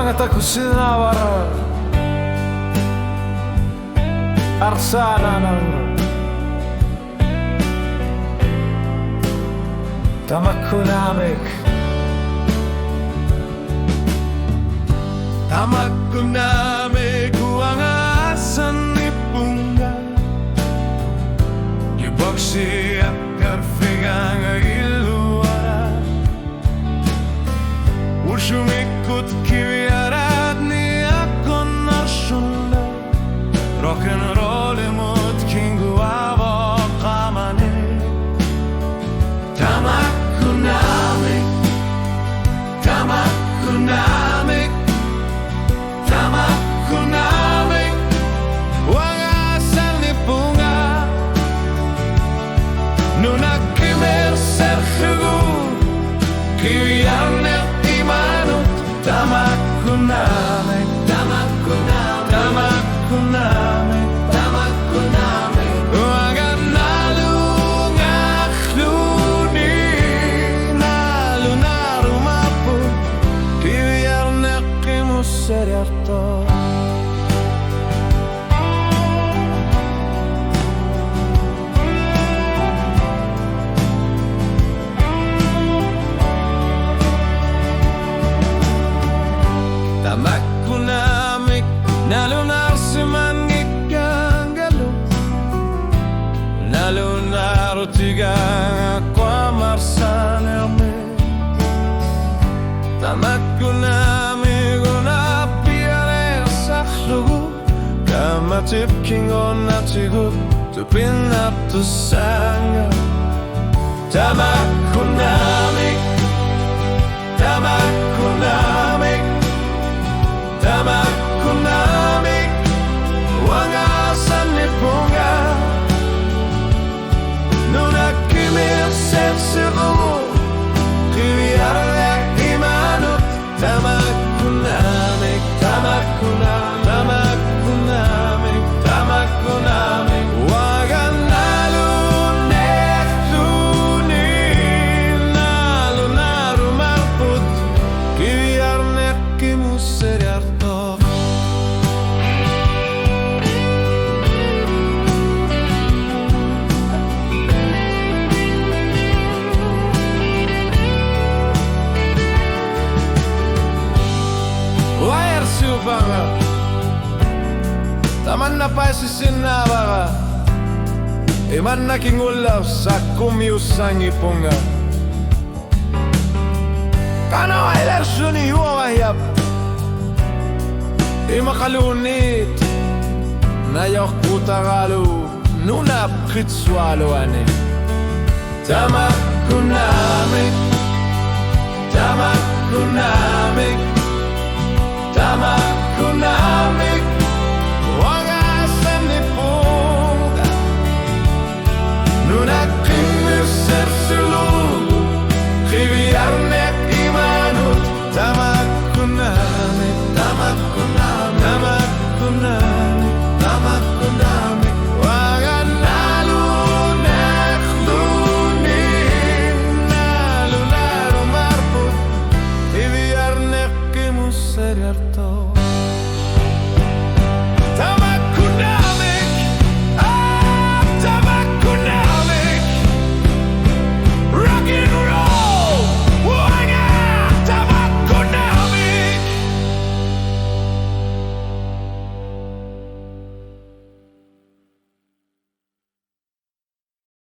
Mangata kusinawara arsana nang tamakkunamik uangasan ipunga yuboksi akar figanga iluara ushumikut kiviarad ni akon narshunda rock'n'roll emot kingu avo qamane tamakkunamik uangasan ipunga nunakimer serhugu kiviarne imanut tamakkunamik uangan nalungakhluni nalunarumapu kiviarne kimuseriarto tamakkunamik nalunar simangikangalo nalunar tiga kwamarsanerme tamakkunamik unapiare sakhlugu kama tipking onatigu tupinap tusanga tamakkunamik uangasan ipunga nunakimir sersiru kiviarne imanut tamakkunamik uangan nalunekhluni nalunarumarput kiviarne kimuseriarto Banga taman na paisisin na baka iman na kingulaw sa kumiyusang ipunga kana ay lersyon iyo ayap imakalunit nayok kutaralu nunap kitswalo ane tamakkunamik tamakkunamik